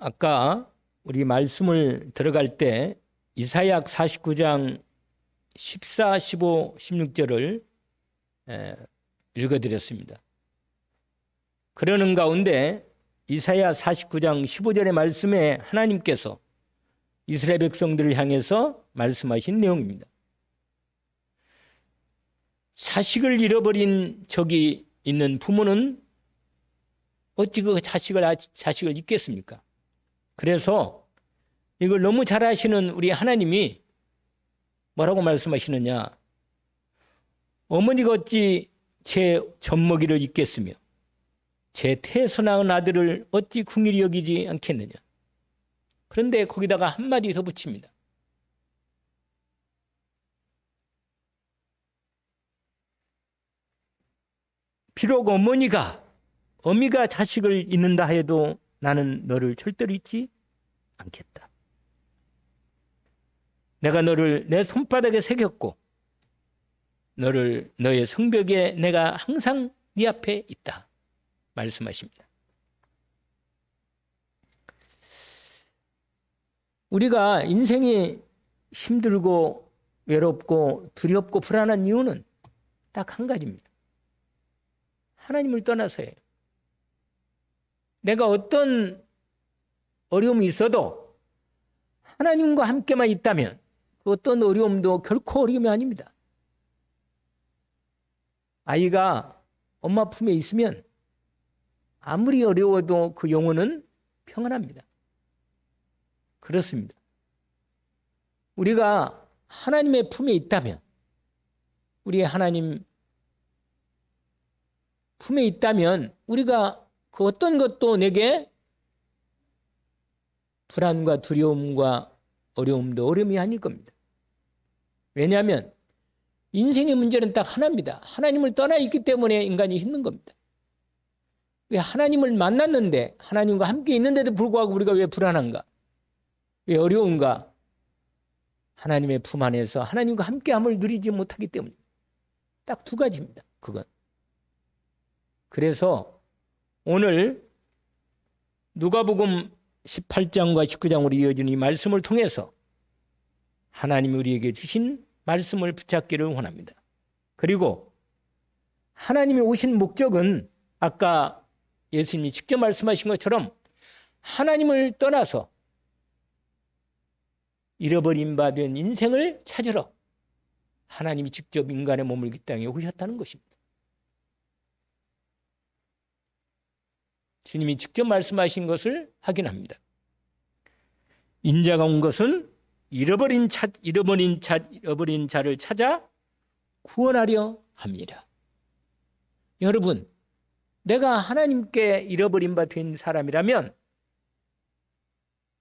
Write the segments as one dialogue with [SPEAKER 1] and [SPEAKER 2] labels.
[SPEAKER 1] 아까 우리 말씀을 들어갈 때 이사야 49장 14, 15, 16절을 읽어드렸습니다. 그러는 가운데 이사야 49장 15절의 말씀에 하나님께서 이스라엘 백성들을 향해서 말씀하신 내용입니다. 자식을 잃어버린 적이 있는 부모는 어찌 그 자식을 잊겠습니까? 그래서 이걸 너무 잘 아시는 우리 하나님이 뭐라고 말씀하시느냐? 어머니가 어찌 제 젖먹이를 잊겠으며 제 태에서 낳은 아들을 어찌 긍휼히 여기지 않겠느냐? 그런데 거기다가 한마디 더 붙입니다. 비록 어미가 자식을 잊는다 해도 나는 너를 절대로 잊지 않겠다. 내가 너를 내 손바닥에 새겼고 너의 성벽에 내가 항상 네 앞에 있다 말씀하십니다. 우리가 인생이 힘들고 외롭고 두렵고 불안한 이유는 딱 한 가지입니다. 하나님을 떠나서예요. 내가 어떤 어려움이 있어도 하나님과 함께만 있다면 그 어떤 어려움도 결코 어려움이 아닙니다. 아이가 엄마 품에 있으면 아무리 어려워도 그 영혼은 평안합니다. 그렇습니다. 우리가 하나님의 품에 있다면, 우리 하나님 품에 있다면 우리가 그 어떤 것도 내게 불안과 두려움과 어려움도 어려움이 아닐 겁니다. 왜냐하면 인생의 문제는 딱 하나입니다. 하나님을 떠나 있기 때문에 인간이 힘든 겁니다. 왜 하나님을 만났는데 하나님과 함께 있는데도 불구하고 우리가 왜 불안한가? 왜 어려운가? 하나님의 품 안에서 하나님과 함께함을 누리지 못하기 때문입니다. 딱 두 가지입니다. 그건. 그래서 오늘 누가복음 18장과 19장으로 이어진 이 말씀을 통해서 하나님이 우리에게 주신 말씀을 붙잡기를 원합니다. 그리고 하나님이 오신 목적은 아까 예수님이 직접 말씀하신 것처럼 하나님을 떠나서 잃어버린 바 된 인생을 찾으러 하나님이 직접 인간의 몸을 이 땅에 오셨다는 것입니다. 주님이 직접 말씀하신 것을 확인합니다. 인자가 온 것은 잃어버린 자를 찾아 구원하려 합니다. 여러분, 내가 하나님께 잃어버린 바 된 사람이라면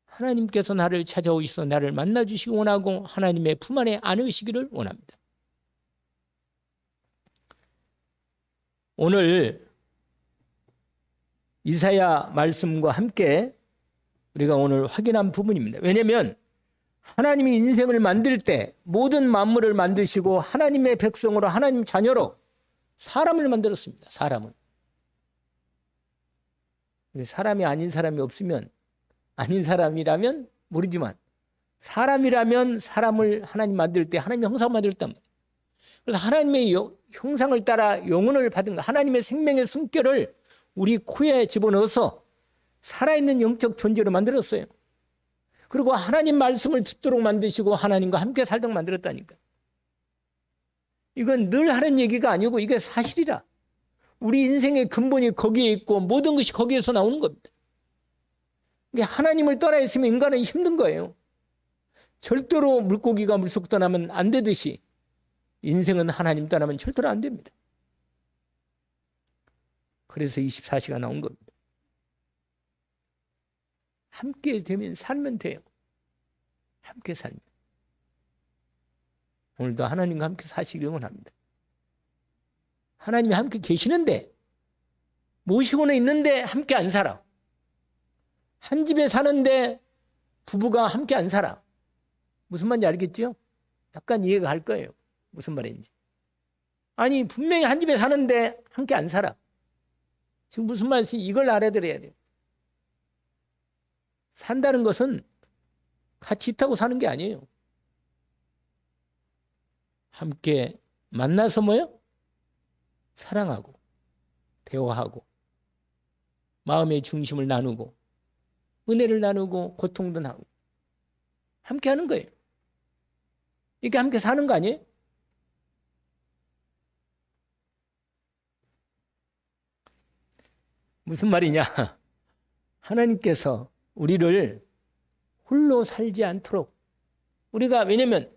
[SPEAKER 1] 하나님께서 나를 찾아오셔서 나를 만나주시기 원하고 하나님의 품 안에 안으시기를 원합니다. 오늘 이사야 말씀과 함께 우리가 오늘 확인한 부분입니다. 왜냐하면 하나님이 인생을 만들 때 모든 만물을 만드시고 하나님의 백성으로 하나님 자녀로 사람을 만들었습니다. 사람을. 사람이 아닌 사람이 없으면 아닌 사람이라면 모르지만 사람이라면 사람을 하나님 만들 때 하나님의 형상을 만들었단 말이에요. 그래서 하나님의 형상을 따라 영혼을 받은 하나님의 생명의 숨결을 우리 코에 집어넣어서 살아있는 영적 존재로 만들었어요. 그리고 하나님 말씀을 듣도록 만드시고 하나님과 함께 살도록 만들었다니까. 이건 늘 하는 얘기가 아니고 이게 사실이라. 우리 인생의 근본이 거기에 있고 모든 것이 거기에서 나오는 겁니다. 하나님을 떠나 있으면 인간은 힘든 거예요. 절대로 물고기가 물속 떠나면 안 되듯이 인생은 하나님 떠나면 절대로 안 됩니다. 그래서 24시간 나온 겁니다. 함께 되면 살면 돼요. 함께 살면. 오늘도 하나님과 함께 사시길 원합니다. 하나님이 함께 계시는데 모시고는 있는데 함께 안 살아. 한 집에 사는데 부부가 함께 안 살아. 무슨 말인지 알겠죠? 약간 이해가 갈 거예요. 무슨 말인지. 아니 분명히 한 집에 사는데 함께 안 살아. 지금 무슨 말인지 이걸 알아들어야 돼요. 산다는 것은 같이 있다고 사는 게 아니에요. 함께 만나서 뭐요? 사랑하고 대화하고 마음의 중심을 나누고 은혜를 나누고 고통도 나누고 함께 하는 거예요. 이게 함께 사는 거 아니에요? 무슨 말이냐? 하나님께서 우리를 홀로 살지 않도록 우리가 왜냐면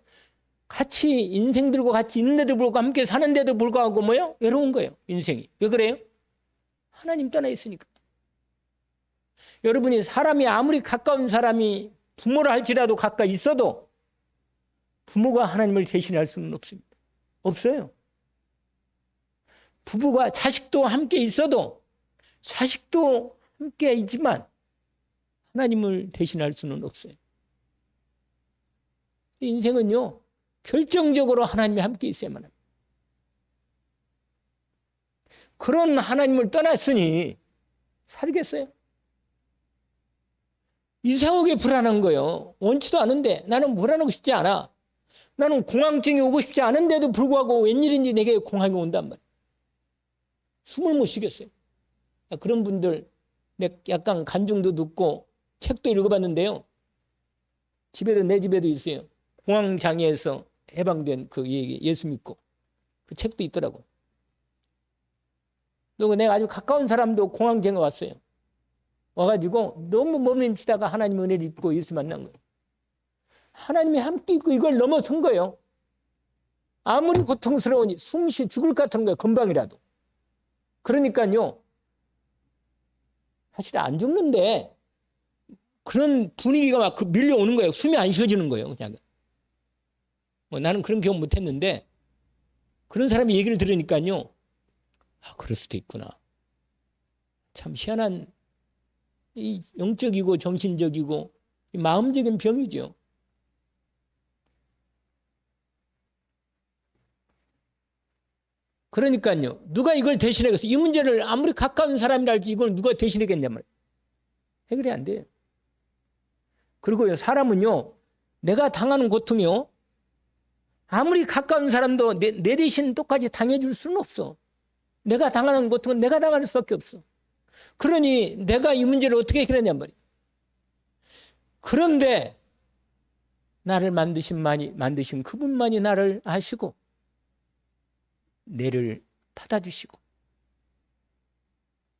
[SPEAKER 1] 같이 인생들과 같이 있는데도 불구하고 함께 사는데도 불구하고 뭐요? 외로운 거예요. 인생이. 왜 그래요? 하나님 떠나 있으니까. 여러분이 사람이 아무리 가까운 사람이 부모를 할지라도 가까이 있어도 부모가 하나님을 대신할 수는 없습니다. 없어요. 부부가 자식도 함께 있어도 자식도 함께 있지만 하나님을 대신할 수는 없어요. 인생은요, 결정적으로 하나님이 함께 있어야만 합니다. 그런 하나님을 떠났으니 살겠어요? 이상하게 불안한 거예요. 원치도 않은데 나는 불안하고 싶지 않아. 나는 공황증이 오고 싶지 않은데도 불구하고 웬일인지 내게 공황이 온단 말이에요. 숨을 못 쉬겠어요. 그런 분들 약간 간증도 듣고 책도 읽어봤는데요. 내 집에도 있어요. 공황장애에서 해방된 그 예수 믿고 그 책도 있더라고. 또 내가 아주 가까운 사람도 공황장애 왔어요. 와가지고 너무 머무르다가 하나님 은혜를 입고 예수 만난 거예요. 하나님이 함께 있고 이걸 넘어선 거예요. 아무리 고통스러우니 숨쉬 죽을 것 같은 거예요. 금방이라도. 그러니까요. 사실 안 죽는데 그런 분위기가 막 밀려오는 거예요. 숨이 안 쉬어지는 거예요. 그냥. 나는 그런 경험 못했는데 그런 사람이 얘기를 들으니까요. 아, 그럴 수도 있구나. 참 희한한 이 영적이고 정신적이고 이 마음적인 병이죠. 그러니까요. 누가 이걸 대신하겠어요? 이 문제를 아무리 가까운 사람이랄지 이걸 누가 대신하겠냐 말이에요. 해결이 안 돼요. 그리고요. 사람은요. 내가 당하는 고통이요. 아무리 가까운 사람도 내 대신 똑같이 당해줄 수는 없어. 내가 당하는 고통은 내가 당할 수밖에 없어. 그러니 내가 이 문제를 어떻게 해결하냔 말이에요. 그런데 나를 만드신 그분만이 나를 아시고 내를 받아주시고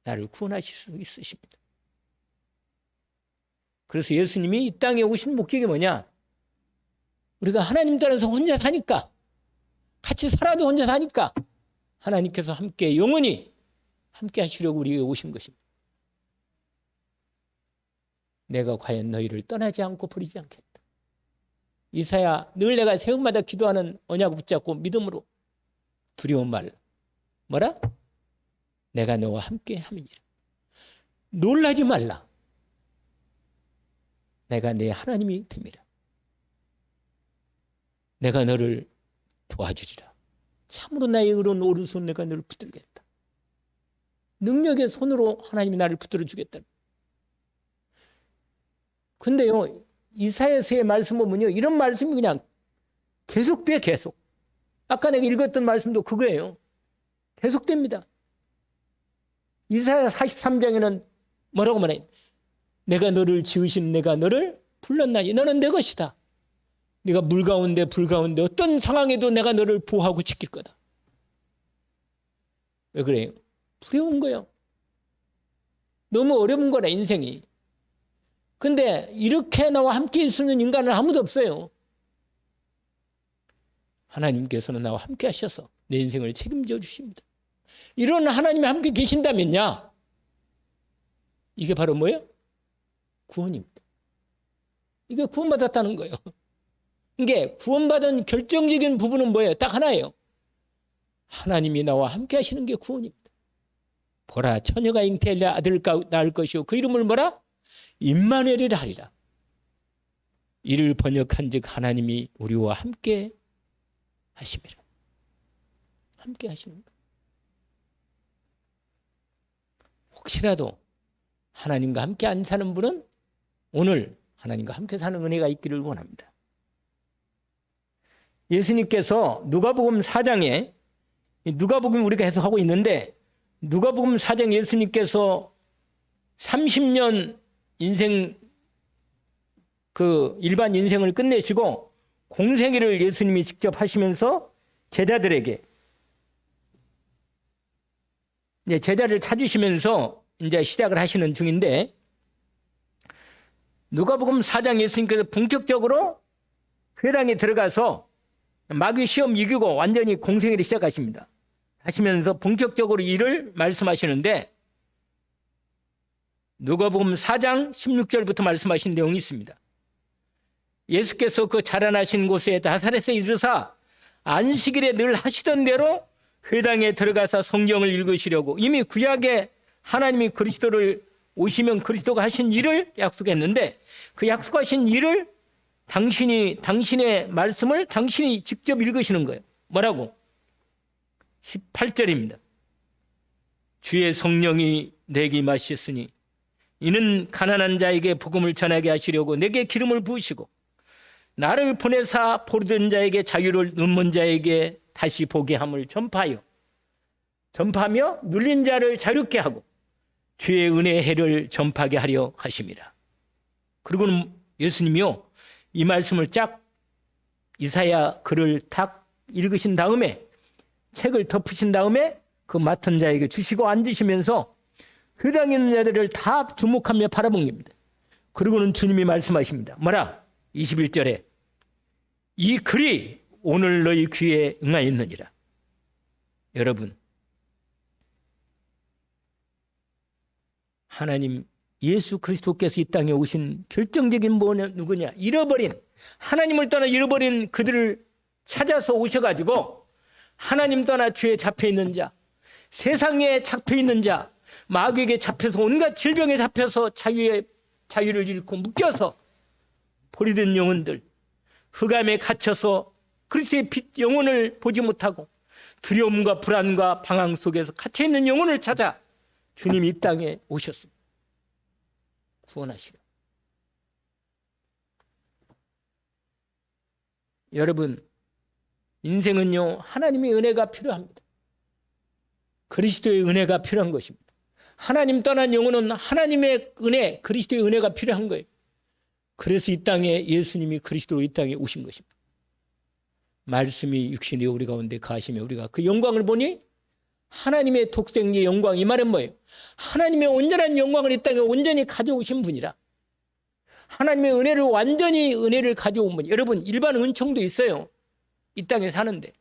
[SPEAKER 1] 나를 구원하실 수 있으십니다. 그래서 예수님이 이 땅에 오신 목적이 뭐냐? 우리가 하나님 따라서 혼자 사니까 같이 살아도 혼자 사니까 하나님께서 함께 영원히 함께 하시려고 우리에게 오신 것입니다. 내가 과연 너희를 떠나지 않고 버리지 않겠다. 이사야 늘 내가 새벽마다 기도하는 언약을 붙잡고 믿음으로 두려움 말라. 뭐라? 내가 너와 함께 함이니라. 놀라지 말라. 내가 내 하나님이 됨이라. 내가 너를 도와주리라. 참으로 나의 의로운 오른손 내가 너를 붙들겠다. 능력의 손으로 하나님이 나를 붙들어 주겠다. 근데요, 이사야서의 말씀 보면요, 이런 말씀이 그냥 계속돼, 계속. 아까 내가 읽었던 말씀도 그거예요. 계속됩니다. 이사야 43장에는 뭐라고 말해? 내가 너를 지으신 내가 너를 불렀나니 너는 내 것이다. 네가 물 가운데 불 가운데 어떤 상황에도 내가 너를 보호하고 지킬 거다. 왜 그래요? 두려운 거예요. 너무 어려운 거라 인생이. 근데 이렇게 나와 함께 있는 인간은 아무도 없어요. 하나님께서는 나와 함께 하셔서 내 인생을 책임져 주십니다. 이런 하나님이 함께 계신다면요. 이게 바로 뭐예요? 구원입니다. 이게 구원받았다는 거예요. 이게 구원받은 결정적인 부분은 뭐예요? 딱 하나예요. 하나님이 나와 함께 하시는 게 구원입니다. 보라 처녀가 잉태하려 아들을 낳을 것이요 그 이름을 뭐라? 임마누엘이라 하리라. 이를 번역한 즉 하나님이 우리와 함께 하심이라. 함께 하시는 거. 혹시라도 하나님과 함께 안 사는 분은 오늘 하나님과 함께 사는 은혜가 있기를 원합니다. 예수님께서 누가복음 4장에, 누가복음 우리가 해석하고 있는데, 누가복음 4장 예수님께서 30년 인생, 일반 인생을 끝내시고 공생애를 예수님이 직접 하시면서 제자들에게, 이제 제자를 찾으시면서 이제 시작을 하시는 중인데, 누가복음 4장 예수님께서 본격적으로 회당에 들어가서 마귀 시험 이기고 완전히 공생애를 시작하십니다. 하시면서 본격적으로 일을 말씀하시는데, 누가복음 4장 16절부터 말씀하신 내용이 있습니다. 예수께서 그 자라나신 곳에 나사렛에 이르사 안식일에 늘 하시던 대로 회당에 들어가서 성경을 읽으시려고, 이미 구약에 하나님이 그리스도를 오시면 그리스도가 하신 일을 약속했는데, 그 약속하신 일을 당신의 말씀을 당신이 직접 읽으시는 거예요. 뭐라고? 18절입니다. 주의 성령이 내게 임하셨으니 이는 가난한 자에게 복음을 전하게 하시려고 내게 기름을 부으시고 나를 보내사 포로된 자에게 자유를, 눈먼 자에게 다시 보게 함을 전파하며 눌린 자를 자유롭게 하고 주의 은혜의 해를 전파하게 하려 하심이라. 그리고는 예수님이요, 이 말씀을 쫙 이사야 글을 탁 읽으신 다음에 책을 덮으신 다음에 그 맡은 자에게 주시고 앉으시면서 회당에 있는 자들을 다 주목하며 바라본 겁니다. 그리고는 주님이 말씀하십니다. 뭐라? 21절에 이 글이 오늘 너희 귀에 응하였느니라. 여러분, 하나님 예수 그리스도께서 이 땅에 오신 결정적인 뭐냐, 누구냐? 하나님을 떠나 잃어버린 그들을 찾아서 오셔가지고 하나님 떠나 죄에 잡혀있는 자, 세상에 잡혀있는 자, 마귀에게 잡혀서 온갖 질병에 잡혀서 자유를 잃고 묶여서 포로된 영혼들, 흑암에 갇혀서 그리스도의 빛 영혼을 보지 못하고 두려움과 불안과 방황 속에서 갇혀있는 영혼을 찾아 주님이 이 땅에 오셨습니다. 구원하시려. 여러분, 인생은요, 하나님의 은혜가 필요합니다. 그리스도의 은혜가 필요한 것입니다. 하나님 떠난 영혼은 하나님의 은혜, 그리스도의 은혜가 필요한 거예요. 그래서 이 땅에 예수님이 그리스도로 이 땅에 오신 것입니다. 말씀이 육신이 우리 가운데 가시며 우리가 그 영광을 보니 하나님의 독생의 영광, 이 말은 뭐예요? 하나님의 온전한 영광을 이 땅에 온전히 가져오신 분이라. 하나님의 은혜를 완전히 은혜를 가져온 분. 여러분, 일반 은총도 있어요. 이 땅에 사는데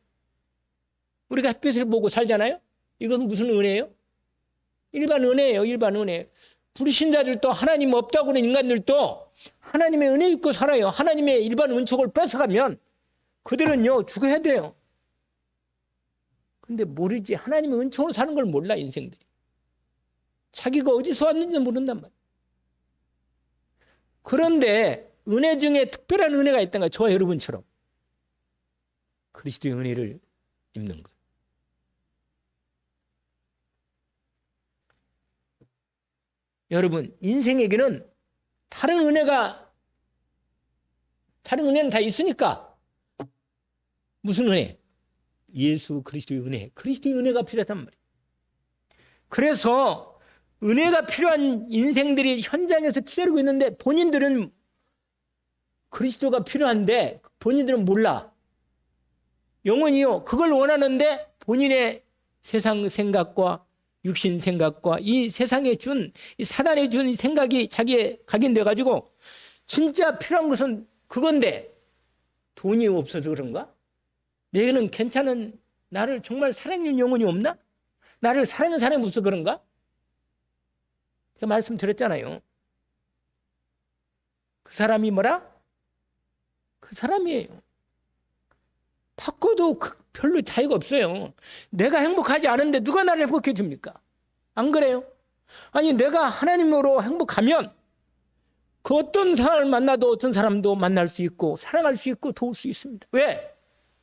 [SPEAKER 1] 우리가 햇빛을 보고 살잖아요. 이건 무슨 은혜예요? 일반 은혜예요. 일반 은혜. 불신자들도 하나님 없다고 하는 인간들도 하나님의 은혜 입고 살아요. 하나님의 일반 은총을 뺏어가면 그들은요 죽어야 돼요. 근데 모르지. 하나님의 은총으로 사는 걸 몰라, 인생들이. 자기가 어디서 왔는지 모른단 말이에요. 그런데 은혜 중에 특별한 은혜가 있다는 거예요. 저와 여러분처럼 그리스도의 은혜를 입는 것. 여러분, 인생에게는 다른 은혜는 다 있으니까. 무슨 은혜? 예수 그리스도의 은혜. 그리스도의 은혜가 필요하단 말이에요. 그래서 은혜가 필요한 인생들이 현장에서 기다리고 있는데 본인들은 그리스도가 필요한데 본인들은 몰라. 영혼이요, 그걸 원하는데 본인의 세상 생각과 육신 생각과 이 세상에 준, 이 사단에 준 이 생각이 자기에 각인돼가지고 진짜 필요한 것은 그건데 돈이 없어서 그런가? 내게는 괜찮은, 나를 정말 사랑하는 영혼이 없나? 나를 사랑하는 사람이 없어서 그런가? 제가 말씀드렸잖아요. 그 사람이 뭐라? 그 사람이에요. 바꿔도 별로 차이가 없어요. 내가 행복하지 않은데 누가 나를 행복해 줍니까? 안 그래요? 아니, 내가 하나님으로 행복하면 그 어떤 사람을 만나도 어떤 사람도 만날 수 있고 사랑할 수 있고 도울 수 있습니다. 왜?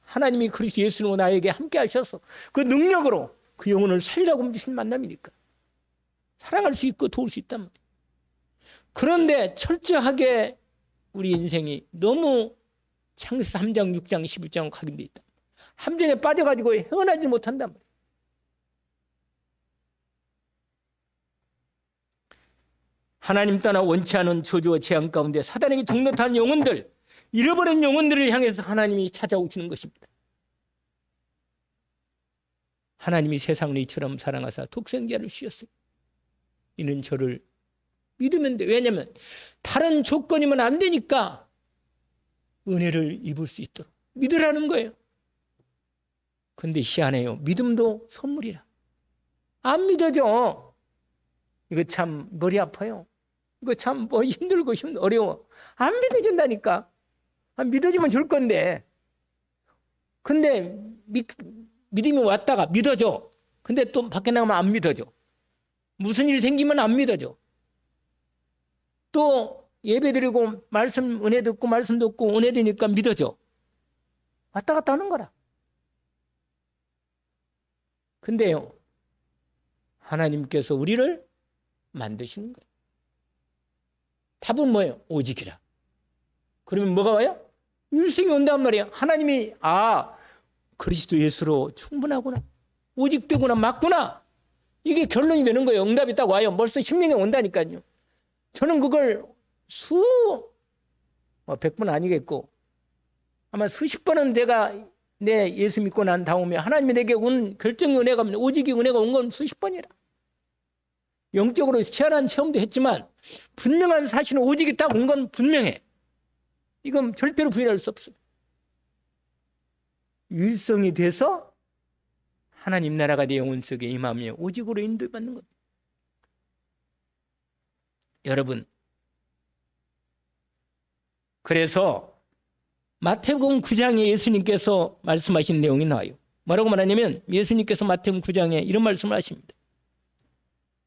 [SPEAKER 1] 하나님이 그리스도 예수로 나에게 함께 하셔서 그 능력으로 그 영혼을 살리라고 움직이신 만남이니까. 사랑할 수 있고 도울 수 있단 말이에요. 그런데 철저하게 우리 인생이 너무 창세기 3장, 6장, 11장으로 각인되어 있다. 함정에 빠져가지고 헤어나지 못한단 말이에요. 하나님 떠나 원치 않은 저주와 재앙 가운데 사단에게 종노탄 영혼들, 잃어버린 영혼들을 향해서 하나님이 찾아오시는 것입니다. 하나님이 세상을 이처럼 사랑하사 독생자를 주셨어요. 이는 저를 믿으면 돼. 왜냐하면 다른 조건이면 안 되니까 은혜를 입을 수 있도록 믿으라는 거예요. 근데 희한해요. 믿음도 선물이라. 안 믿어져. 이거 참 머리 아파요. 이거 참 힘들고 어려워. 안 믿어진다니까. 믿어지면 줄 건데. 근데 믿음이 왔다가 믿어져. 근데 또 밖에 나가면 안 믿어져. 무슨 일이 생기면 안 믿어져. 또 예배 드리고 말씀 은혜 듣고 말씀 듣고 은혜 드니까 믿어져. 왔다 갔다 하는 거라. 근데요, 하나님께서 우리를 만드시는 거예요. 답은 뭐예요? 오직이라. 그러면 뭐가 와요? 일생이 온단 말이에요. 하나님이 그리스도 예수로 충분하구나. 오직되구나. 맞구나. 이게 결론이 되는 거예요. 응답이 딱 와요. 벌써 심령에 온다니까요. 저는 그걸 100번 아니겠고 아마 수십 번은 내 예수 믿고 난 다음에 하나님이 내게 온 결정의 은혜가 오직의 은혜가 온 건 수십 번이라. 영적으로 희한한 체험도 했지만 분명한 사실은 오직이 딱 온 건 분명해. 이건 절대로 부인할 수 없어요. 일성이 돼서 하나님 나라가 내 영혼 속에 임하며 오직으로 인도받는 겁니다. 여러분, 그래서 마태복음 9장에 예수님께서 말씀하신 내용이 나와요. 뭐라고 말하냐면 예수님께서 마태복음 9장에 이런 말씀을 하십니다.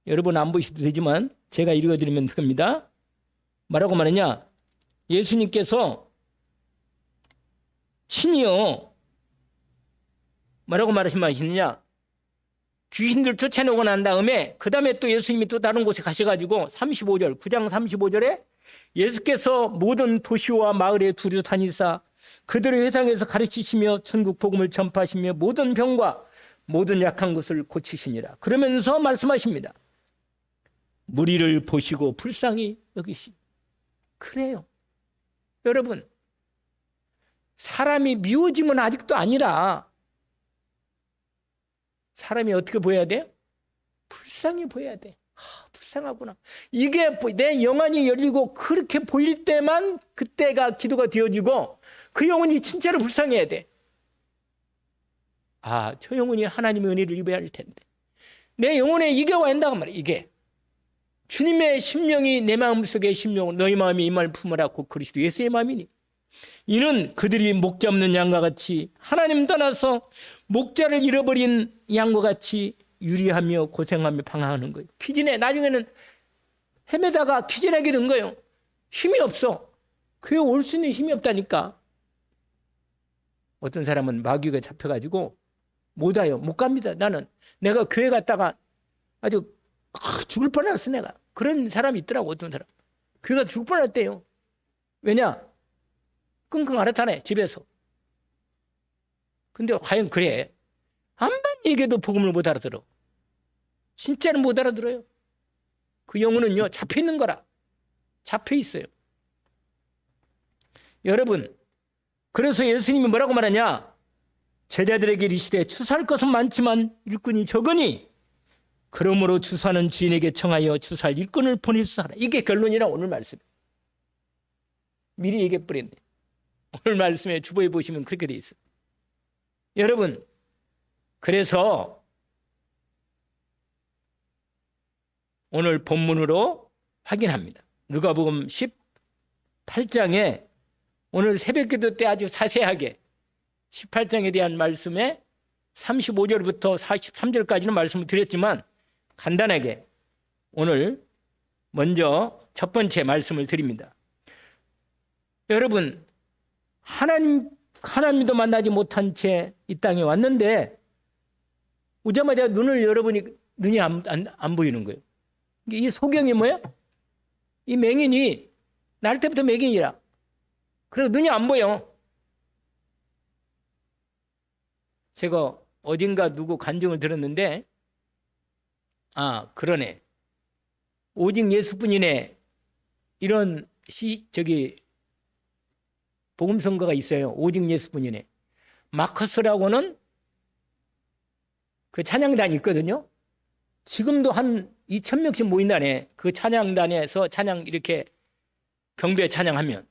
[SPEAKER 1] 여러분 안 보셔도 되지만 제가 읽어드리면 됩니다. 뭐라고 말하냐? 예수님께서 친히요 뭐라고 말씀하시느냐? 귀신들 쫓아내고 난 다음에 그 다음에 또 예수님이 또 다른 곳에 가셔가지고 35절 9장 35절에 예수께서 모든 도시와 마을에 두루 다니사 그들의 회당에서 가르치시며 천국 복음을 전파하시며 모든 병과 모든 약한 것을 고치시니라. 그러면서 말씀하십니다. 무리를 보시고 불쌍히 여기시니. 그래요. 여러분, 사람이 미워지면 아직도 아니라 사람이 어떻게 보여야 돼요? 불쌍히 보여야 돼. 불쌍하구나. 이게 내 영안이 열리고 그렇게 보일 때만 그때가 기도가 되어지고 그 영혼이 진짜로 불쌍해야 돼. 저 영혼이 하나님의 은혜를 입어야 할 텐데. 내 영혼에 이게 와야 한다고 말이야. 이게. 주님의 심령이 내 마음속에 심령, 너희 마음이 이 말을 품으라. 곧 그리스도 예수의 마음이니. 이는 그들이 목자 없는 양과 같이 하나님 떠나서 목자를 잃어버린 양과 같이 유리하며 고생하며 방황하는 거예요. 기진해. 나중에는 헤매다가 기진하게 된 거예요. 힘이 없어. 교회 올 수 있는 힘이 없다니까. 어떤 사람은 마귀가 잡혀가지고 못 와요. 못 갑니다. 내가 교회 갔다가 아주 죽을 뻔했어 내가. 그런 사람이 있더라고. 어떤 사람. 교회 가서 죽을 뻔했대요. 왜냐? 끙끙 앓았잖아요. 집에서. 근데 과연 그래? 암만 얘기해도 복음을 못 알아들어. 진짜는 못 알아들어요. 그 영혼은요 잡혀 있는 거라. 잡혀 있어요. 여러분, 그래서 예수님이 뭐라고 말하냐? 제자들에게 이르시되 추수할 것은 많지만 일꾼이 적으니 그러므로 추수하는 주인에게 청하여 추수할 일꾼을 보내서 하라. 이게 결론이라 오늘 말씀. 미리 얘기해 버렸네. 오늘 말씀에 주보에 보시면 그렇게 돼 있어요. 여러분, 그래서 오늘 본문으로 확인합니다. 누가복음 18장에 오늘 새벽기도 때 아주 자세하게 18장에 대한 말씀에 35절부터 43절까지는 말씀을 드렸지만 간단하게 오늘 먼저 첫 번째 말씀을 드립니다. 여러분, 하나님도 만나지 못한 채 이 땅에 왔는데 오자마자 눈을 열어보니 눈이 안 보이는 거예요. 이 소경이 뭐야? 이 맹인이 날 때부터 맹인이라. 그리고 눈이 안 보여. 제가 어딘가 누구 간증을 들었는데, 아, 그러네. 오직 예수뿐이네. 이런 복음성가가 있어요. 오직 예수뿐이네. 마커스라고는 그 찬양단이 있거든요. 지금도 한 2,000명씩 모인다네. 그 찬양단에서 찬양 이렇게 경배 찬양하면.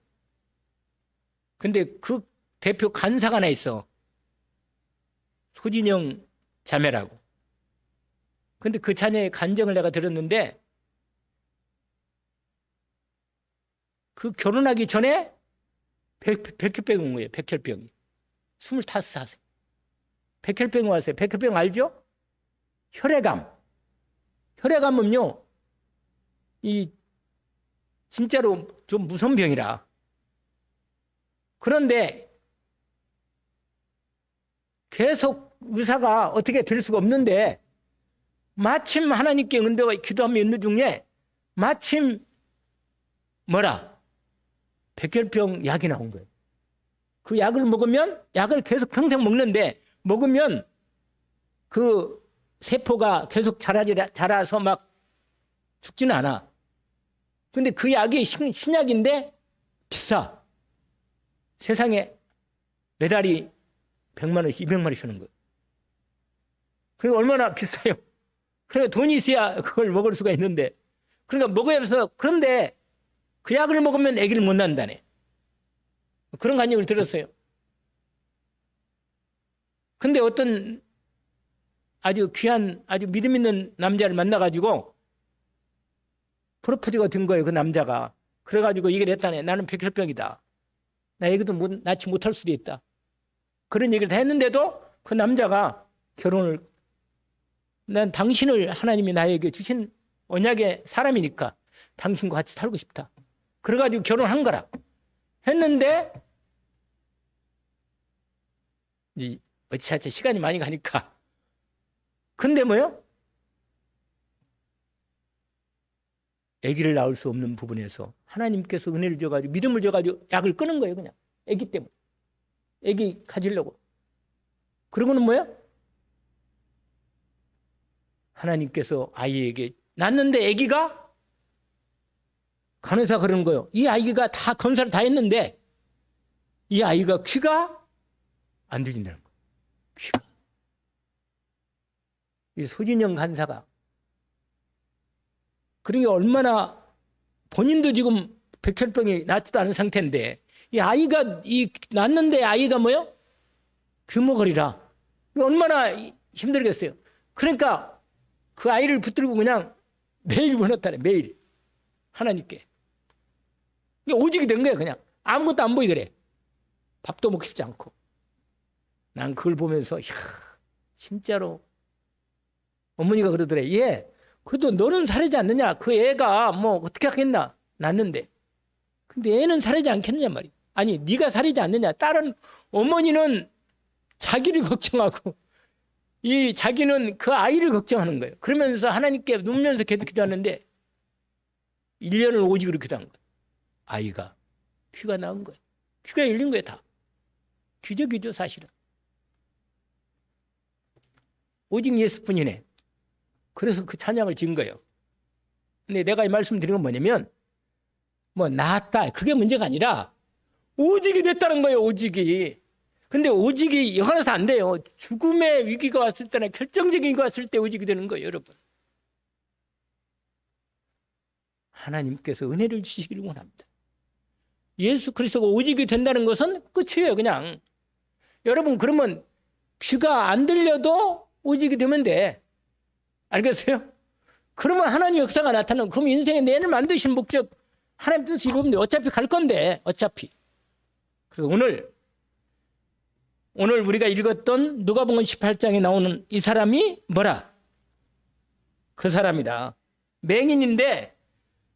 [SPEAKER 1] 근데 그 대표 간사가 하나 있어. 소진영 자매라고. 근데 그 자녀의 간증을 내가 들었는데, 그 결혼하기 전에 백혈병이 온 거예요. 백혈병이. 25살. 백혈병이 왔어요. 백혈병 알죠? 혈액암. 혈액암은요, 진짜로 좀 무서운 병이라. 그런데 계속 의사가 어떻게 될 수가 없는데, 마침 하나님께 기도하며 있는 중에 마침 백혈병 약이 나온 거예요. 그 약을 먹으면, 약을 계속 평생 먹는데, 먹으면 그 세포가 계속 자라서 막 죽지는 않아. 근데 그 약이 신약인데 비싸. 세상에 매달이 100만 원씩, 200만 원씩 하는 거예요. 그러니까 얼마나 비싸요. 그러니까 돈이 있어야 그걸 먹을 수가 있는데. 그러니까 먹어야 해서, 그런데 그 약을 먹으면 아기를 못 낳는다네. 그런 간증을 들었어요. 근데 어떤 아주 귀한, 아주 믿음 있는 남자를 만나가지고 프로포즈가 된 거예요, 그 남자가. 그래가지고 얘기를 했다네. 나는 백혈병이다. 나 애기도 낳지 못할 수도 있다. 그런 얘기를 다 했는데도 그 남자가 난 당신을 하나님이 나에게 주신 언약의 사람이니까 당신과 같이 살고 싶다. 그래가지고 결혼한 거라. 했는데, 어찌하여 시간이 많이 가니까. 근데 아기를 낳을 수 없는 부분에서 하나님께서 은혜를 줘가지고, 믿음을 줘가지고 약을 끊은 거예요, 그냥. 아기 때문에. 아기 가지려고. 그러고는 하나님께서 아이에게 낳는데, 아기가 간호사 그러는 거예요. 이 아이가 다 검사를 다 했는데 이 아이가 귀가 안 들린다는 거예요. 귀가. 이 소진영 간사가. 그러니까 얼마나, 본인도 지금 백혈병이 낫지도 않은 상태인데, 이 아이가, 낳는데 아이가 규모거리라. 얼마나 힘들겠어요. 그러니까 그 아이를 붙들고 그냥 매일 보냈다네, 매일. 하나님께. 오직이 된 거예요, 그냥. 아무것도 안 보이더래. 밥도 먹고 싶지 않고. 난 그걸 보면서, 진짜로. 어머니가 그러더래. 그래도 너는 살아지 않느냐? 그 애가 어떻게 하겠나? 낳는데. 근데 애는 살아지 않겠느냐 말이야. 아니, 네가 살아지 않느냐? 다른 어머니는 자기를 걱정하고, 자기는 그 아이를 걱정하는 거예요. 그러면서 하나님께 눕면서 계속 기도하는데 1년을 오직으로 기도한 거예요. 아이가 귀가 나온 거예요. 귀가 열린 거예요, 다. 기적이죠, 사실은. 오직 예수뿐이네. 그래서 그 찬양을 지은 거예요. 근데 내가 이 말씀 드린 건 뭐냐면, 나았다, 그게 문제가 아니라 오직이 됐다는 거예요, 오직이. 근데 오직이 영원해서 안 돼요. 죽음의 위기가 왔을 때나 결정적인 위기가 왔을 때 오직이 되는 거예요, 여러분. 하나님께서 은혜를 주시기를 원합니다. 예수 그리스도가 오직이 된다는 것은 끝이에요, 그냥. 여러분, 그러면 귀가 안 들려도 오직이 되면 돼. 알겠어요? 그러면 하나님 역사가 나타나는, 그럼 인생에 내를 만드신 목적, 하나님 뜻이 이루면 어차피 갈 건데, 어차피. 그래서 오늘 우리가 읽었던 누가복음 18장에 나오는 이 사람이 그 사람이다. 맹인인데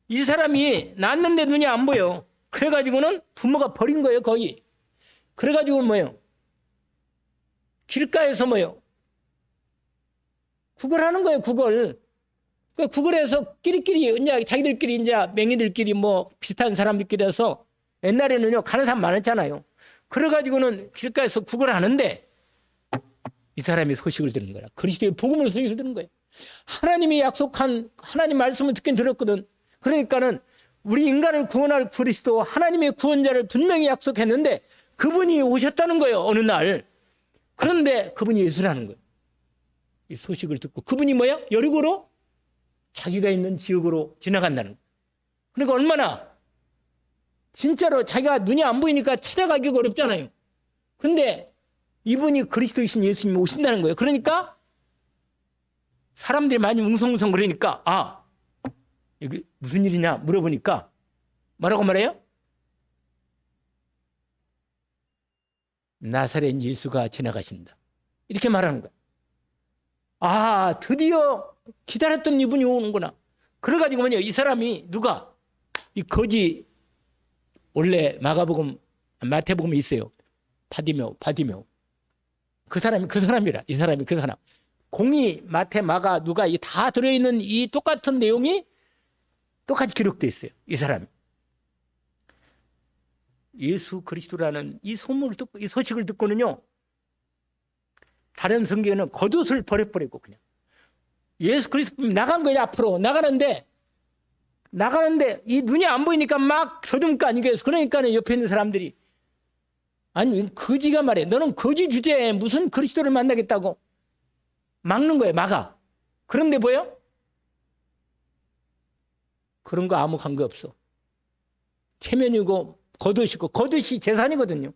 [SPEAKER 1] 이 사람이 낳았는데 눈이 안 보여. 그래가지고는 부모가 버린 거예요, 거의. 그래가지고 길가에서 구걸하는 거예요, 구걸. 그 구글에서 끼리끼리 이제 자기들끼리 이제 맹인들끼리 뭐 비슷한 사람들끼리 해서 옛날에는요 가는 사람 많았잖아요. 그래가지고는 길가에서 구걸 하는데 이 사람이 소식을 듣는 거야. 그리스도의 복음을 소식을 듣는 거예요. 하나님이 약속한 하나님 말씀을 듣긴 들었거든. 그러니까는 우리 인간을 구원할 그리스도 하나님의 구원자를 분명히 약속했는데 그분이 오셨다는 거예요. 어느 날. 그런데 그분이 예수라는 거예요. 이 소식을 듣고 그분이 뭐야? 여리고로 자기가 있는 지역으로 지나간다는 거예요. 그러니까 얼마나 진짜로 자기가 눈이 안 보이니까 찾아가기가 어렵잖아요. 근데 이분이 그리스도이신 예수님이 오신다는 거예요. 그러니까 사람들이 많이 웅성웅성 그러니까 여기 무슨 일이냐 물어보니까 뭐라고 말해요? 나사렛 예수가 지나가신다. 이렇게 말하는 거야. 드디어 기다렸던 이분이 오는구나. 그래가지고 이 사람이 누가? 이 거지 원래 마태복음에 있어요. 바디메오. 그 사람이라. 이 사람이 그 사람. 공이 마태 마가 누가 이 다 들어있는 이 똑같은 내용이 똑같이 기록되어 있어요. 이 사람이. 예수 그리스도라는 이 소식을 듣고는요. 다른 성경에는 겉옷을 버려버리고 그냥. 예수 그리스도 나간 거예요. 앞으로 나가는데 이 눈이 안 보이니까 막 더듬고 아니겠어. 그러니까 옆에 있는 사람들이 아니 거지가 말해. 너는 거지 주제에 무슨 그리스도를 만나겠다고 막는 거예요. 막아. 그런데 뭐예요? 그런 거 아무한 거 없어. 체면이고 겉옷이고 겉옷이 재산이거든요.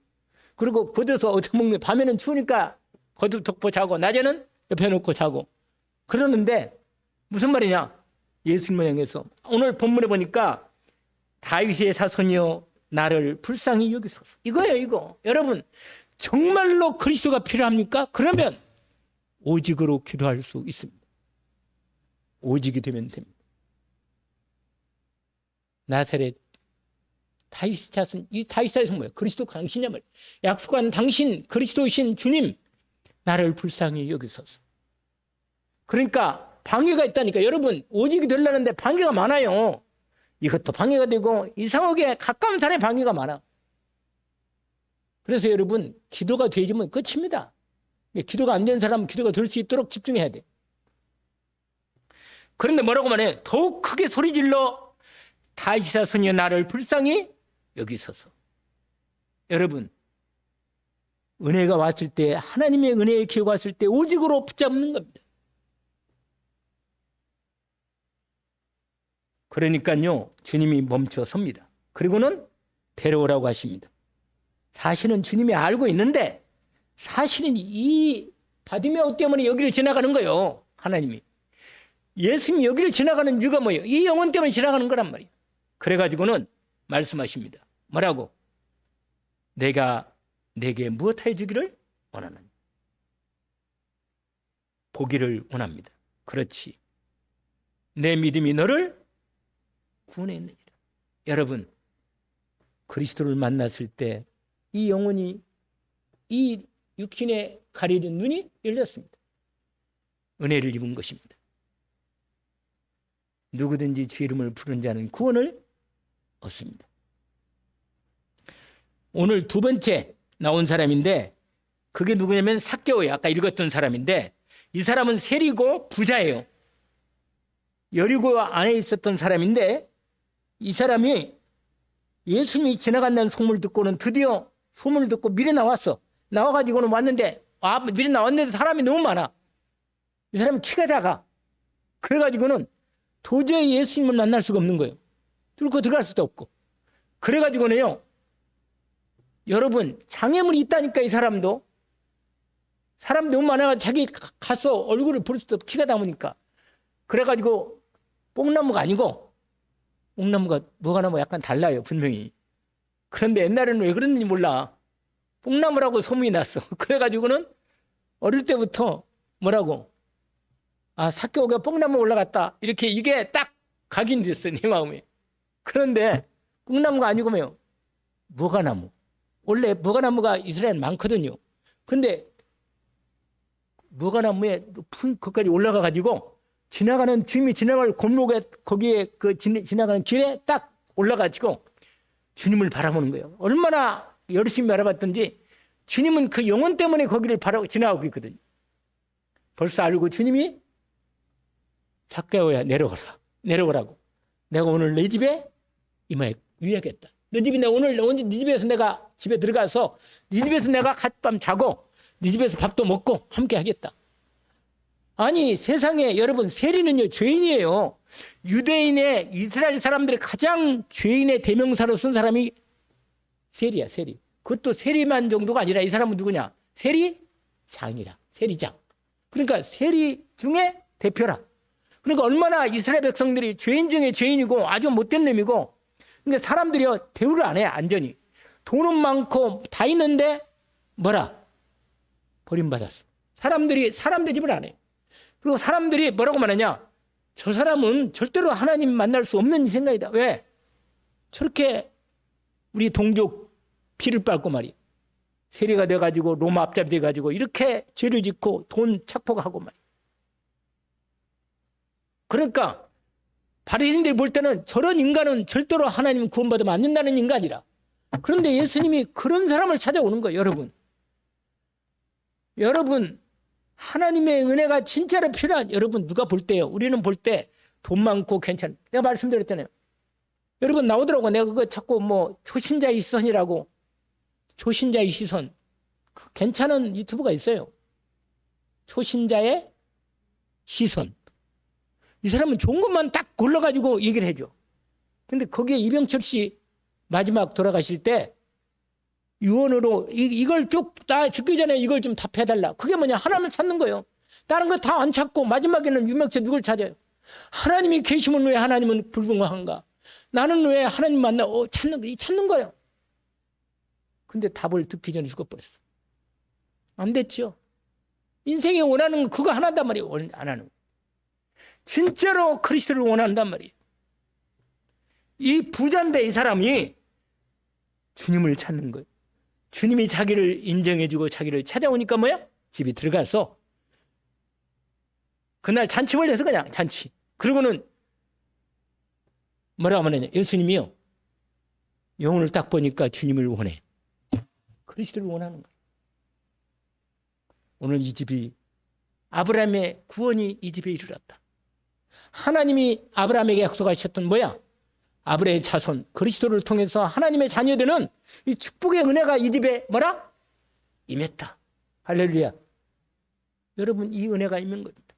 [SPEAKER 1] 그리고 겉옷을 어디서 먹는 밤에는 추우니까 겉옷 덮고 자고 낮에는 옆에 놓고 자고 그러는데 무슨 말이냐? 예수님을 향해서 오늘 본문에 보니까 다윗의 자손이여 나를 불쌍히 여기소서. 이거예요, 이거. 여러분 정말로 그리스도가 필요합니까? 그러면 오직으로 기도할 수 있습니다. 오직이 되면 됩니다. 나사렛 다윗의 자손, 이 다윗의 자손 뭐예요? 그리스도 당신이야 말이에요. 약속한 당신 그리스도이신 주님 나를 불쌍히 여기소서. 그러니까 방해가 있다니까. 여러분 오직이 되려는데 방해가 많아요. 이것도 방해가 되고 이상하게 가까운 사람의 방해가 많아. 그래서 여러분 기도가 되지면 끝입니다. 기도가 안 된 사람은 기도가 될 수 있도록 집중해야 돼. 그런데 뭐라고 말해? 더욱 크게 소리질러 다윗의 자손이여 나를 불쌍히 여기소서. 여러분 은혜가 왔을 때 하나님의 은혜의 기회가 왔을 때 오직으로 붙잡는 겁니다. 그러니까요 주님이 멈춰 섭니다. 그리고는 데려오라고 하십니다. 사실은 주님이 알고 있는데 사실은 이 바디메오 때문에 여기를 지나가는 거예요. 하나님이. 예수님이 여기를 지나가는 이유가 뭐예요? 이 영혼 때문에 지나가는 거란 말이에요. 그래가지고는 말씀하십니다. 뭐라고? 내가 내게 무엇 해주기를 원하느냐? 보기를 원합니다. 그렇지. 내 믿음이 너를 구원했느니라. 여러분 그리스도를 만났을 때 이 영혼이 이 육신에 가려진 눈이 열렸습니다. 은혜를 입은 것입니다. 누구든지 주 이름을 부른 자는 구원을 얻습니다. 오늘 두 번째 나온 사람인데 그게 누구냐면 삭개오예요. 아까 읽었던 사람인데 이 사람은 세리고 부자예요. 여리고 안에 있었던 사람인데 이 사람이 예수님이 지나간다는 소문을 듣고는 드디어 소문을 듣고 미리 나왔어. 나와가지고는 왔는데 미리 나왔는데 사람이 너무 많아. 이 사람은 키가 작아. 그래가지고는 도저히 예수님을 만날 수가 없는 거예요. 뚫고 들어갈 수도 없고. 그래가지고는요 여러분 장애물이 있다니까. 이 사람도 사람 너무 많아가지고 자기 가서 얼굴을 볼 수도 없고 키가 작으니까. 그래가지고 뽕나무가 아니고 뽕나무가 뭐가 나무 약간 달라요 분명히. 그런데 옛날에는 왜 그랬는지 몰라. 뽕나무라고 소문이 났어. 그래가지고는 어릴 때부터 뭐라고 삭개오가 뽕나무 올라갔다 이렇게 이게 딱 각인됐어 네 마음에. 그런데 뽕나무가 아니고 뭐요? 무화과나무. 원래 무화과나무가 이스라엘 많거든요. 근데 무화과나무에 높은 것까지 올라가가지고 지나가는 주님이 지나갈 골목에 거기에 지나가는 길에 딱 올라가지고 주님을 바라보는 거예요. 얼마나 열심히 바라봤던지 주님은 그 영혼 때문에 거기를 지나가고 있거든요. 벌써 알고 주님이 zaccaeo야 내려오라고. 내가 오늘 내 집에 임하여 유하겠다. 네 집에서 내가 집에 들어가서 네 집에서 내가 갓밤 자고 네 집에서 밥도 먹고 함께 하겠다. 아니 세상에 여러분 세리는요 죄인이에요. 유대인의 이스라엘 사람들의 가장 죄인의 대명사로 쓴 사람이 세리야 세리. 그것도 세리만 정도가 아니라 이 사람은 누구냐? 세리장이라. 세리장. 그러니까 세리 중에 대표라. 그러니까 얼마나 이스라엘 백성들이 죄인 중에 죄인이고 아주 못된 놈이고 그러니까 사람들이요 대우를 안 해. 안전히. 돈은 많고 다 있는데 뭐라? 버림받았어. 사람들 집을 안 해. 그리고 사람들이 뭐라고 말하냐? 저 사람은 절대로 하나님 만날 수 없는 생각이다. 왜? 저렇게 우리 동족 피를 빨고 말이야. 세리가 돼가지고 로마 앞잡이 돼가지고 이렇게 죄를 짓고 돈 착복하고 말이야. 그러니까 바리새인들이 볼 때는 저런 인간은 절대로 하나님 구원받으면 안 된다는 인간이라. 그런데 예수님이 그런 사람을 찾아오는 거예요. 여러분 하나님의 은혜가 진짜로 필요한 여러분 누가 볼 때요? 우리는 볼 때 돈 많고 괜찮아. 내가 말씀드렸잖아요. 여러분 나오더라고. 내가 그거 자꾸 뭐 초신자의 시선이라고. 초신자의 시선. 괜찮은 유튜브가 있어요. 초신자의 시선. 이 사람은 좋은 것만 딱 골라가지고 얘기를 해줘. 근데 거기에 이병철 씨 마지막 돌아가실 때 유언으로 이걸 쭉 다 죽기 전에 이걸 좀 답해달라. 그게 뭐냐? 하나님을 찾는 거예요. 다른 거 다 안 찾고 마지막에는 유명철 누굴 찾아요? 하나님이 계시면 왜 하나님은 불분명한가? 나는 왜 하나님 만나 찾는 거예요. 근데 답을 듣기 전에 죽어버렸어. 안 됐죠. 인생이 원하는 건 그거 하나단 말이에요. 안 하는 거. 진짜로 그리스도를 원한단 말이에요. 이 부자인데 이 사람이 주님을 찾는 거예요. 주님이 자기를 인정해주고 자기를 찾아오니까 뭐야? 집에 들어가서 그날 잔치를 해서 그냥 잔치. 그러고는 뭐라고 하느냐? 예수님이요. 영혼을 딱 보니까 주님을 원해. 그리스도를 원하는 거예요. 오늘 이 집이 아브라함의 구원이 이 집에 이르렀다. 하나님이 아브라함에게 약속하셨던 뭐야? 아브라함의 자손 그리스도를 통해서 하나님의 자녀되는 이 축복의 은혜가 이 집에 뭐라? 임했다. 할렐루야. 여러분 이 은혜가 임한 겁니다.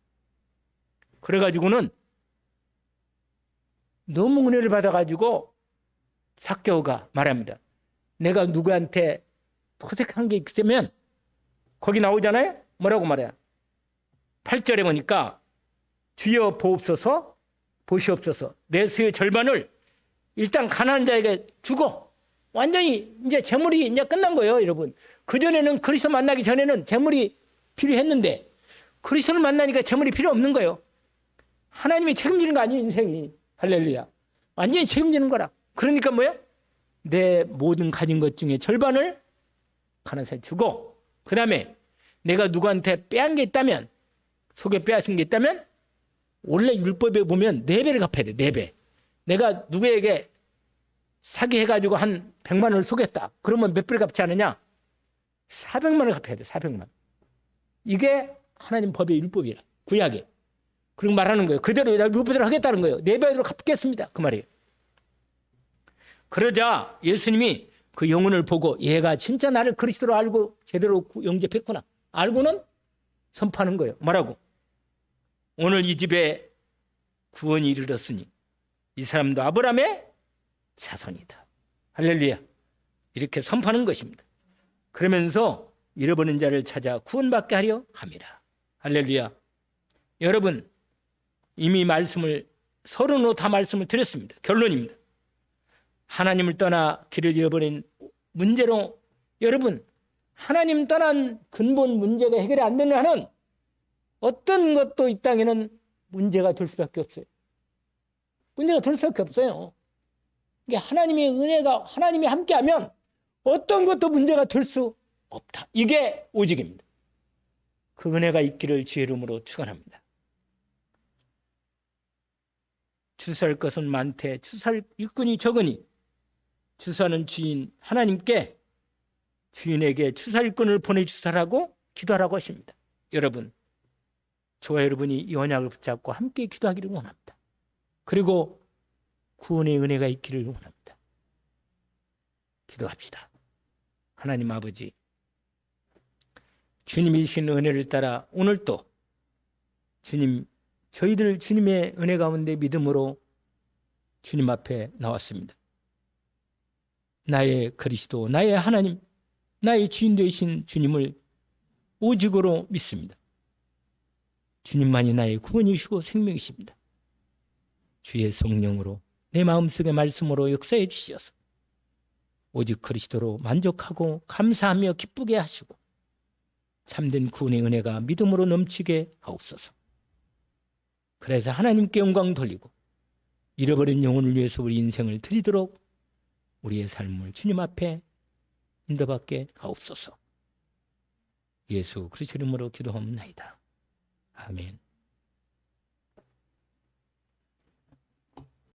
[SPEAKER 1] 그래가지고는 너무 은혜를 받아가지고 zaccaeo가 말합니다. 내가 누구한테 토색한 게 있으면 거기 나오잖아요. 뭐라고 말해요? 8절에 보니까 주여 보시옵소서 내 수의 절반을 일단 가난한 자에게 주고 완전히 이제 재물이 이제 끝난 거예요, 여러분. 그전에는 그리스도 만나기 전에는 재물이 필요했는데 그리스도를 만나니까 재물이 필요 없는 거예요. 하나님이 책임지는 거 아니에요, 인생이. 할렐루야. 완전히 책임지는 거라. 그러니까 뭐야? 내 모든 가진 것 중에 절반을 가난한 자에게 주고 그 다음에 내가 누구한테 빼앗은 게 있다면 속에 빼앗은 게 있다면 원래 율법에 보면 4배를 갚아야 돼. 4배. 내가 누구에게 사기해가지고 한 100만 원을 속였다. 그러면 몇 배를 갚지 않느냐? 400만 원을 갚아야 돼. 400만. 이게 하나님 법의 율법이라. 구약에. 그리고 말하는 거예요. 그대로 율법대로 하겠다는 거예요. 4배로 갚겠습니다. 그 말이에요. 그러자 예수님이 그 영혼을 보고 얘가 진짜 나를 그리스도로 알고 제대로 영접했구나. 알고는 선포하는 거예요. 뭐라고? 오늘 이 집에 구원이 이르렀으니 이 사람도 아브라함의 자손이다. 할렐루야. 이렇게 선포하는 것입니다. 그러면서 잃어버린 자를 찾아 구원받게 하려 함이라. 할렐루야. 여러분 이미 서론으로 다 말씀을 드렸습니다. 결론입니다. 하나님을 떠나 길을 잃어버린 문제로 여러분 하나님 떠난 근본 문제가 해결이 안 되는 한은 어떤 것도 이 땅에는 문제가 될 수밖에 없어요. 문제가 될 수밖에 없어요. 이게 하나님의 은혜가 하나님이 함께하면 어떤 것도 문제가 될 수 없다. 이게 오직입니다. 그 은혜가 있기를 주의 이름으로 축원합니다. 주사할 것은 많되 주사할 일꾼이 적으니 주사는 주인 하나님께 주인에게 주사 일꾼을 보내주사라고 기도하라고 하십니다. 여러분, 저와 여러분이 이 언약을 붙잡고 함께 기도하기를 원합니다. 그리고 구원의 은혜가 있기를 원합니다. 기도합시다. 하나님 아버지, 주님이 주신 은혜를 따라 오늘도 주님, 저희들 주님의 은혜 가운데 믿음으로 주님 앞에 나왔습니다. 나의 그리스도, 나의 하나님, 나의 주인 되신 주님을 오직으로 믿습니다. 주님만이 나의 구원이시고 생명이십니다. 주의 성령으로 내 마음속의 말씀으로 역사해 주시어서 오직 그리스도로 만족하고 감사하며 기쁘게 하시고 참된 구원의 은혜가 믿음으로 넘치게 하옵소서. 그래서 하나님께 영광 돌리고 잃어버린 영혼을 위해서 우리 인생을 드리도록 우리의 삶을 주님 앞에 인도받게 하옵소서. 예수 그리스도 이름으로 기도하옵나이다. 아멘.